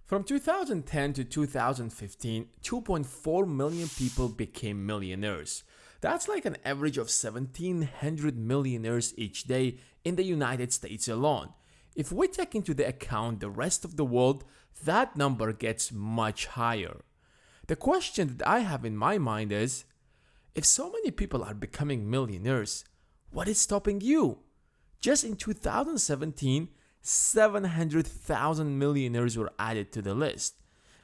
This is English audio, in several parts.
From 2010 to 2015, 2.4 million people became millionaires. That's like an average of 1,700 millionaires each day in the United States alone. If we take into the account the rest of the world, that number gets much higher. The question that I have in my mind is, if so many people are becoming millionaires, what is stopping you? Just in 2017, 700,000 millionaires were added to the list.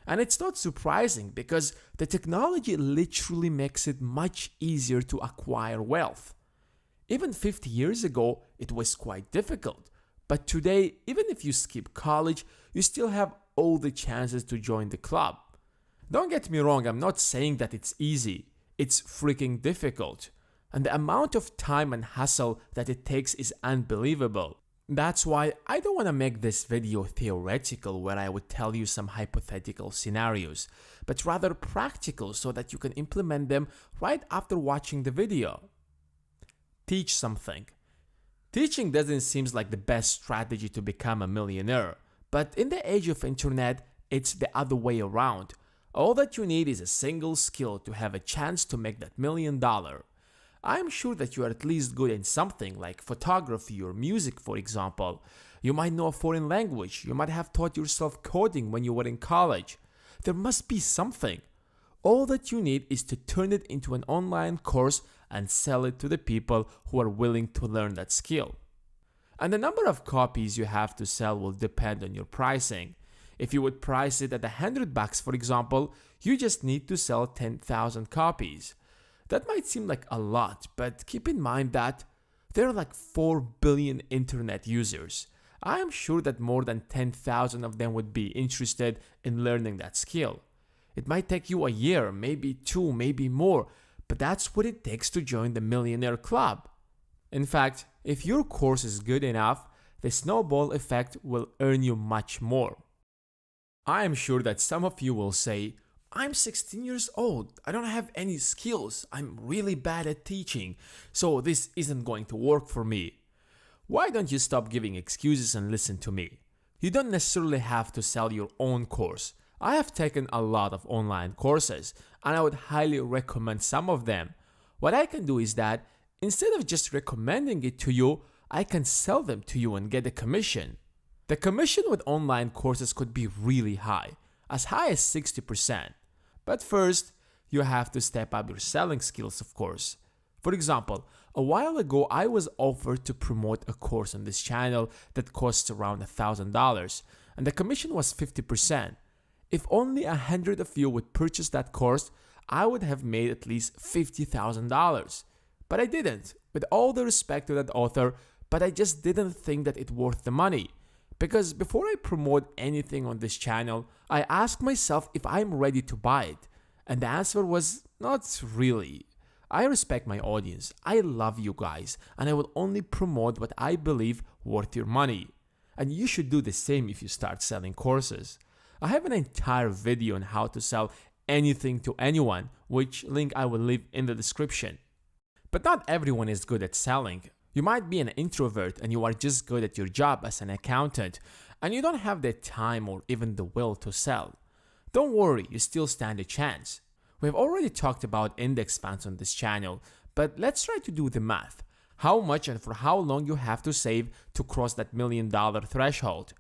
And it's not surprising because the technology literally makes it much easier to acquire wealth. Even 50 years ago, it was quite difficult. But today, even if you skip college, you still have all the chances to join the club. Don't get me wrong, I'm not saying that it's easy. It's freaking difficult. And the amount of time and hassle that it takes is unbelievable. That's why I don't want to make this video theoretical where I would tell you some hypothetical scenarios, but rather practical so that you can implement them right after watching the video. Teach something. Teaching doesn't seem like the best strategy to become a millionaire, but in the age of internet, it's the other way around. All that you need is a single skill to have a chance to make that $1 million. I'm sure that you are at least good in something like photography or music, for example. You might know a foreign language, you might have taught yourself coding when you were in college. There must be something. All that you need is to turn it into an online course and sell it to the people who are willing to learn that skill. And the number of copies you have to sell will depend on your pricing. If you would price it at $100, for example, you just need to sell 10,000 copies. That might seem like a lot, but keep in mind that there are like 4 billion internet users. I am sure that more than 10,000 of them would be interested in learning that skill. It might take you a year, maybe 2, maybe more, but that's what it takes to join the Millionaire Club. In fact, if your course is good enough, the snowball effect will earn you much more. I am sure that some of you will say, I'm 16 years old, I don't have any skills, I'm really bad at teaching, so this isn't going to work for me. Why don't you stop giving excuses and listen to me? You don't necessarily have to sell your own course. I have taken a lot of online courses, and I would highly recommend some of them. What I can do is that, instead of just recommending it to you, I can sell them to you and get a commission. The commission with online courses could be really high as 60%. But first, you have to step up your selling skills, of course. For example, a while ago I was offered to promote a course on this channel that costs around $1,000, and the commission was 50%. If only 100 of you would purchase that course, I would have made at least $50,000. But I didn't, with all the respect to that author, but I just didn't think that it's worth the money. Because before I promote anything on this channel, I ask myself if I'm ready to buy it. And the answer was not really. I respect my audience, I love you guys, and I will only promote what I believe worth your money. And you should do the same if you start selling courses. I have an entire video on how to sell anything to anyone, which link I will leave in the description. But not everyone is good at selling. You might be an introvert and you are just good at your job as an accountant and you don't have the time or even the will to sell. Don't worry, you still stand a chance. We have already talked about index funds on this channel, but let's try to do the math. How much and for how long you have to save to cross that $1 million threshold.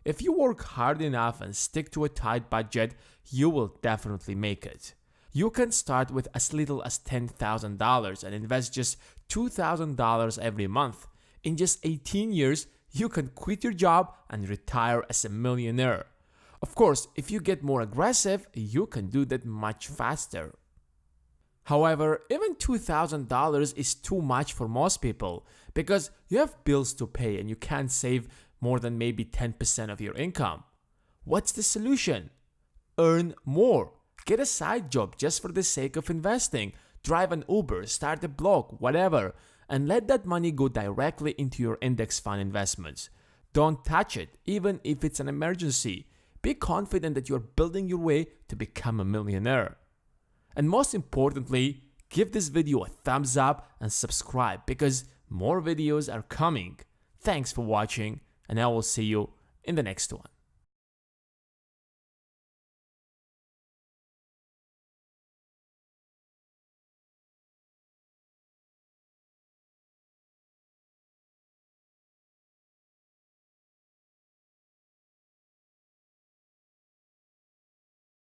If you work hard enough and stick to a tight budget, you will definitely make it. You can start with as little as $10,000 and invest just $2,000 every month. In just 18 years, you can quit your job and retire as a millionaire. Of course, if you get more aggressive, you can do that much faster. However, even $2,000 is too much for most people because you have bills to pay and you can't save more than maybe 10% of your income. What's the solution? Earn more. Get a side job just for the sake of investing. Drive an Uber, start a blog, whatever, and let that money go directly into your index fund investments. Don't touch it, even if it's an emergency. Be confident that you're building your way to become a millionaire. And most importantly, give this video a thumbs up and subscribe because more videos are coming. Thanks for watching, and I will see you in the next one.